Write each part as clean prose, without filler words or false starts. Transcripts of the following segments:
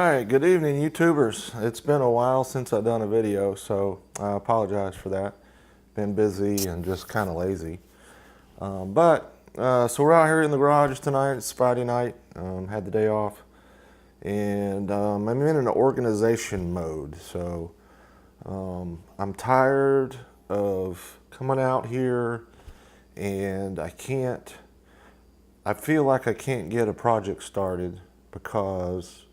Alright, good evening YouTubers. It's been a while since I've done a video, so I apologize for that. Been busy and just kind of lazy. So we're out here in the garage tonight. It's Friday night. Had the day off. And I'm in an organization mode. So I'm tired of coming out here and I feel like I can't get a project started because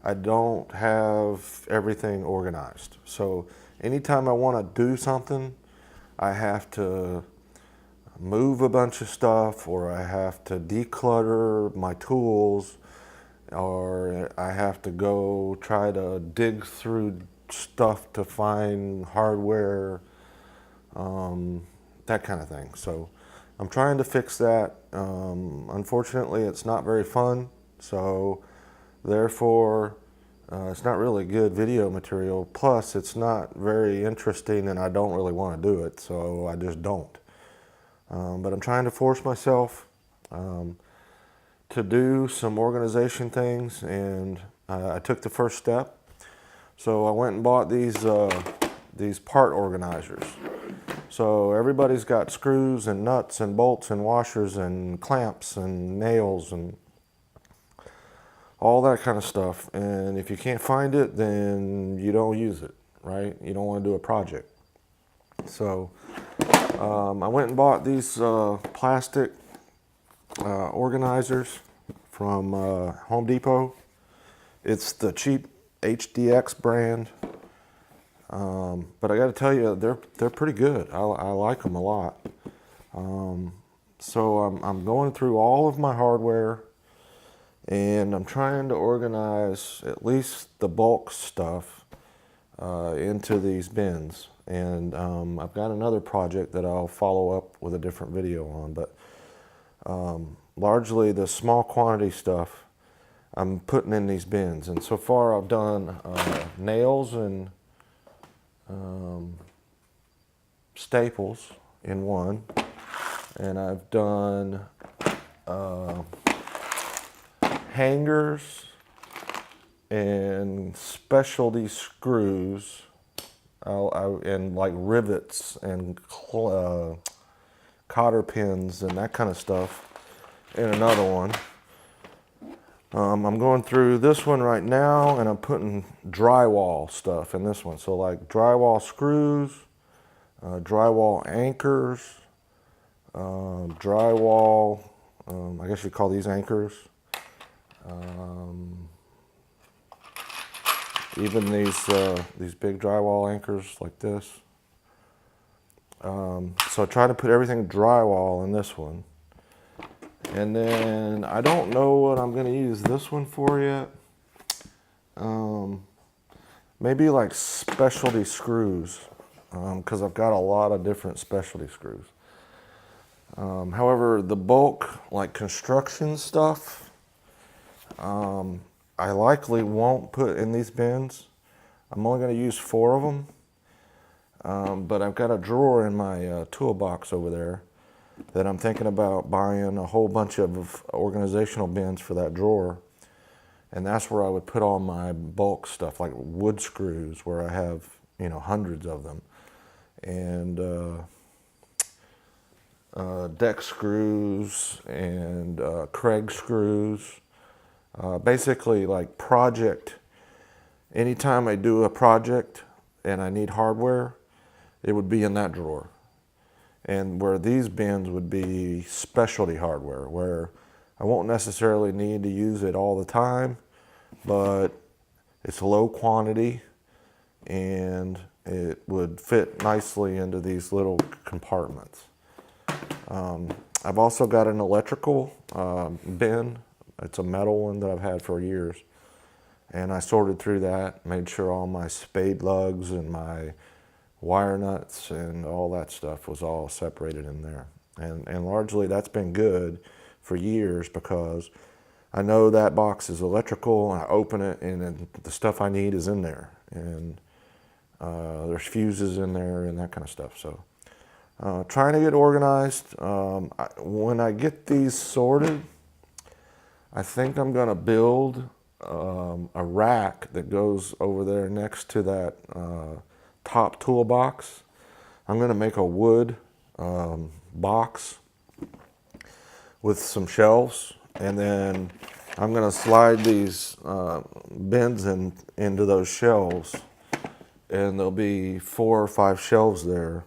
I don't have everything organized. So anytime I want to do something, I have to move a bunch of stuff, or I have to declutter my tools, or I have to go try to dig through stuff to find hardware, that kind of thing. So I'm trying to fix that. Unfortunately, it's not very fun. So therefore, it's not really good video material. Plus, it's not very interesting and I don't really want to do it, so I just don't. But I'm trying to force myself to do some organization things, and I took the first step. So I went and bought these part organizers. So everybody's got screws and nuts and bolts and washers and clamps and nails and all that kind of stuff. And if you can't find it, then you don't use it, right? You don't want to do a project. So I went and bought these plastic organizers from Home Depot. It's the cheap HDX brand. But I got to tell you, they're pretty good. I like them a lot. So I'm going through all of my hardware, and I'm trying to organize at least the bulk stuff into these bins. And I've got another project that I'll follow up with a different video on. But largely the small quantity stuff I'm putting in these bins. And so far I've done nails and staples in one. And I've done hangers and specialty screws and like rivets and cotter pins and that kind of stuff in another one. I'm going through this one right now, and I'm putting drywall stuff in this one. So like drywall screws, drywall anchors, drywall, I guess you call these anchors. Even these big drywall anchors like this. So I try to put everything drywall in this one. And then I don't know what I'm going to use this one for yet. Maybe like specialty screws, because I've got a lot of different specialty screws. However, the bulk, like construction stuff, I likely won't put in these bins. I'm only going to use 4 of them. But I've got a drawer in my toolbox over there that I'm thinking about buying a whole bunch of organizational bins for that drawer. And that's where I would put all my bulk stuff, like wood screws, where I have, hundreds of them. And deck screws and Kreg screws. Basically like project. Anytime I do a project and I need hardware, it would be in that drawer. And where these bins would be specialty hardware, where I won't necessarily need to use it all the time, but it's low quantity and it would fit nicely into these little compartments. I've also got an electrical bin. It's a metal one that I've had for years. And I sorted through that, made sure all my spade lugs and my wire nuts and all that stuff was all separated in there. And largely that's been good for years, because I know that box is electrical, and I open it and the stuff I need is in there. And there's fuses in there and that kind of stuff. So trying to get organized. When I get these sorted, I think I'm going to build a rack that goes over there next to that top toolbox. I'm going to make a wood box with some shelves, and then I'm going to slide these bins into those shelves, and there'll be 4 or 5 shelves there,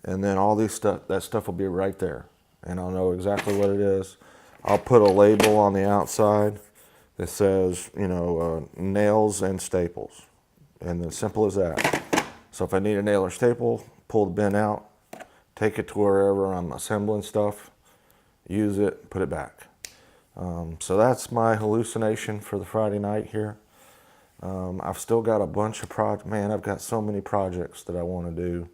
and then all that stuff will be right there, and I'll know exactly what it is. I'll put a label on the outside that says, nails and staples, and as simple as that. So if I need a nail or staple, pull the bin out, take it to wherever I'm assembling stuff, use it, put it back. So that's my hallucination for the Friday night here. I've still got a bunch of projects. Man, I've got so many projects that I want to do.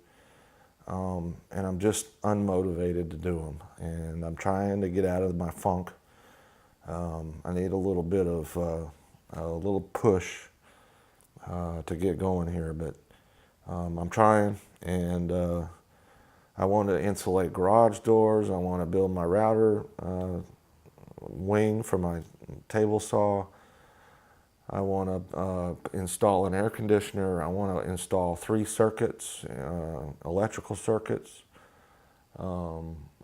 And I'm just unmotivated to do them. And I'm trying to get out of my funk. I need a little bit of a little push to get going here, but I'm trying. And I want to insulate garage doors. I want to build my router wing for my table saw. I want to install an air conditioner. I want to install 3 circuits, electrical circuits. I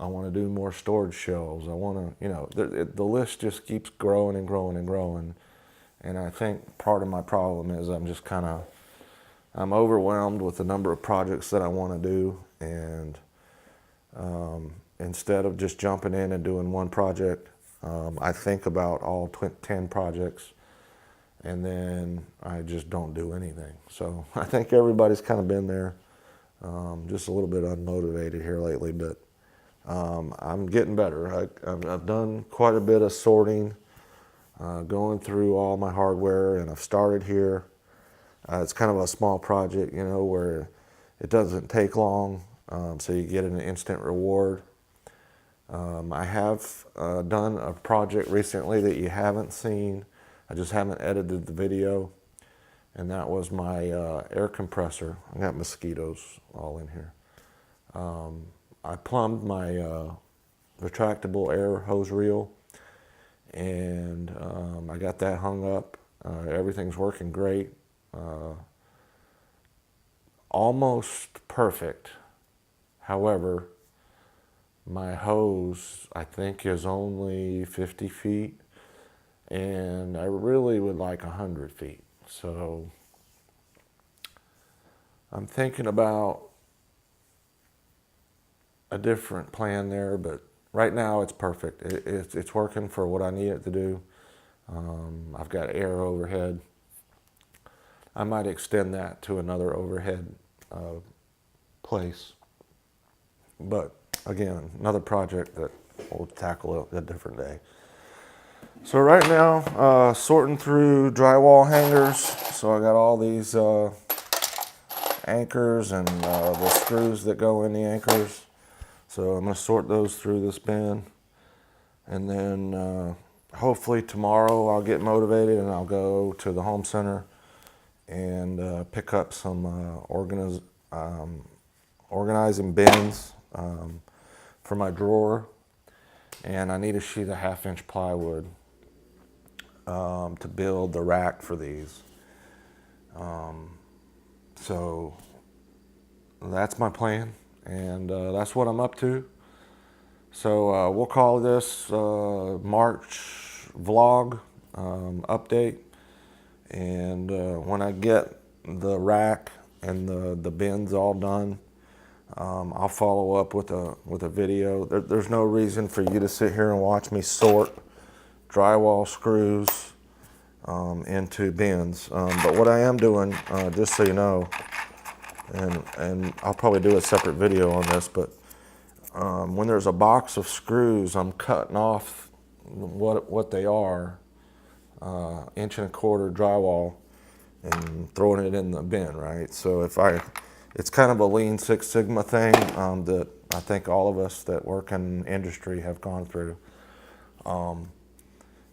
want to do more storage shelves. I want to, the list just keeps growing and growing and growing. And I think part of my problem is I'm overwhelmed with the number of projects that I want to do. And instead of just jumping in and doing one project, I think about all 10 projects, and then I just don't do anything. So I think everybody's kind of been there, just a little bit unmotivated here lately, but I'm getting better. I've done quite a bit of sorting, going through all my hardware, and I've started here. It's kind of a small project, where it doesn't take long, so you get an instant reward. I have done a project recently that you haven't seen. I just haven't edited the video, and that was my air compressor. I got mosquitoes all in here. I plumbed my retractable air hose reel, and I got that hung up. Everything's working great. Almost perfect. However, my hose, I think, is only 50 feet, and I really would like 100 feet. So I'm thinking about a different plan there, but right now it's perfect. It's working for what I need it to do. I've got air overhead. I might extend that to another overhead place. But again, another project that we'll tackle a different day. So right now, sorting through drywall hangers. So I got all these anchors and the screws that go in the anchors. So I'm going to sort those through this bin. And then hopefully tomorrow I'll get motivated and I'll go to the home center and pick up some organizing bins for my drawer. And I need a sheet of 1/2-inch plywood to build the rack for these. So that's my plan, and that's what I'm up to. So we'll call this March vlog update. And when I get the rack and the bins all done, I'll follow up with a video. There's no reason for you to sit here and watch me sort drywall screws into bins. But what I am doing, just so you know, and I'll probably do a separate video on this, but when there's a box of screws, I'm cutting off what they are, 1.25 inch drywall, and throwing it in the bin, right? So it's kind of a lean Six Sigma thing that I think all of us that work in industry have gone through.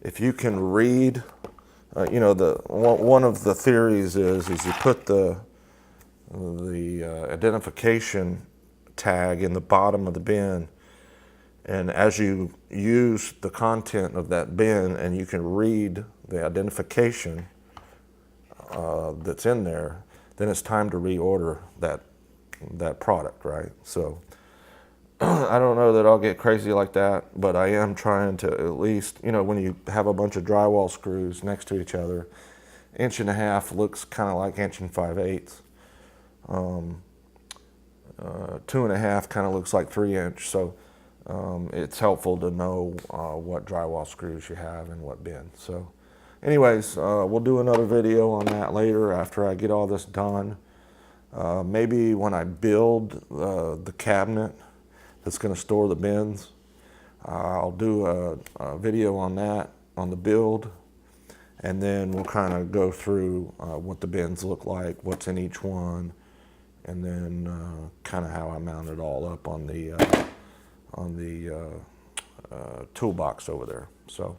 If you can read, one of the theories is you put the identification tag in the bottom of the bin, and as you use the content of that bin and you can read the identification that's in there, then it's time to reorder that product, right? So I don't know that I'll get crazy like that, but I am trying to at least, when you have a bunch of drywall screws next to each other, 1.5 inch looks kind of like 1 5/8. 2.5 kind of looks like 3 inch. So it's helpful to know what drywall screws you have and what bin. So anyways, we'll do another video on that later after I get all this done. Maybe when I build the cabinet that's going to store the bins, I'll do a video on that, on the build, and then we'll kind of go through what the bins look like, what's in each one, and then kind of how I mount it all up on the toolbox over there. So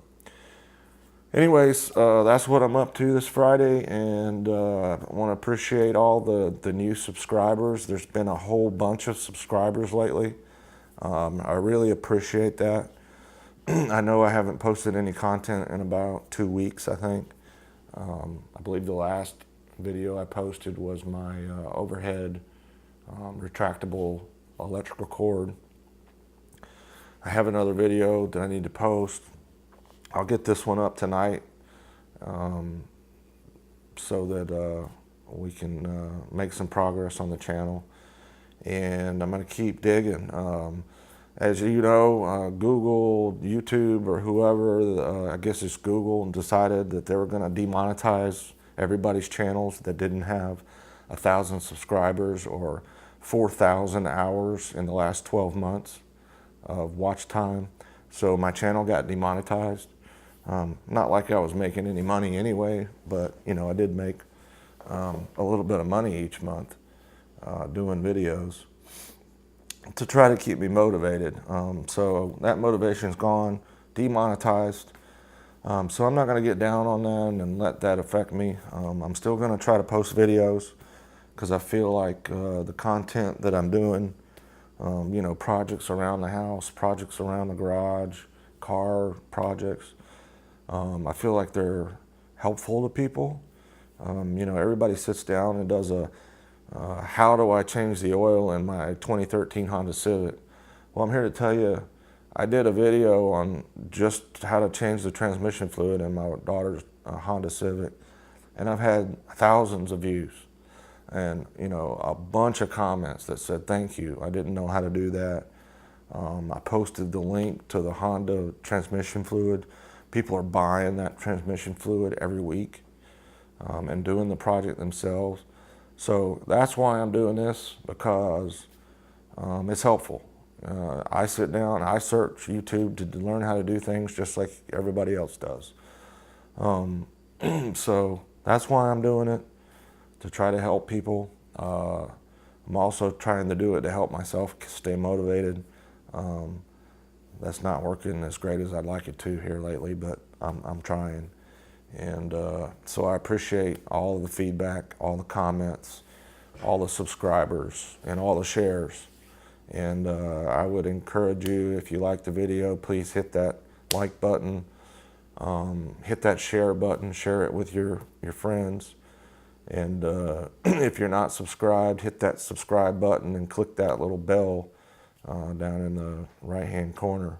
anyways, that's what I'm up to this Friday, and I want to appreciate all the new subscribers. There's been a whole bunch of subscribers lately. I really appreciate that. I know I haven't posted any content in about 2 weeks, I think. I believe the last video I posted was my overhead retractable electrical cord. I have another video that I need to post. I'll get this one up tonight so that we can make some progress on the channel. And I'm going to keep digging. As you know, Google, YouTube, or whoever, I guess it's Google, decided that they were going to demonetize everybody's channels that didn't have 1,000 subscribers or 4,000 hours in the last 12 months of watch time. So my channel got demonetized. Not like I was making any money anyway, but I did make a little bit of money each month doing videos to try to keep me motivated. So that motivation's gone, demonetized. So I'm not going to get down on that and let that affect me. I'm still going to try to post videos because I feel like the content that I'm doing, projects around the house, projects around the garage, car projects, I feel like they're helpful to people. Everybody sits down and does a how do I change the oil in my 2013 Honda Civic? Well, I'm here to tell you, I did a video on just how to change the transmission fluid in my daughter's Honda Civic, and I've had thousands of views and a bunch of comments that said thank you, I didn't know how to do that. I posted the link to the Honda transmission fluid. People are buying that transmission fluid every week and doing the project themselves. So that's why I'm doing this, because it's helpful. I sit down, I search YouTube to learn how to do things just like everybody else does. So that's why I'm doing it, to try to help people. I'm also trying to do it to help myself stay motivated. That's not working as great as I'd like it to here lately, but I'm trying. And so I appreciate all of the feedback, all the comments, all the subscribers, and all the shares. And I would encourage you, if you like the video, please hit that like button, hit that share button, share it with your friends. And if you're not subscribed, hit that subscribe button and click that little bell down in the right-hand corner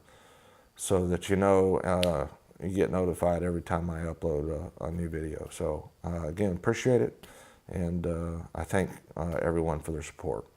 so that you get notified every time I upload a new video. So again, appreciate it, and I thank everyone for their support.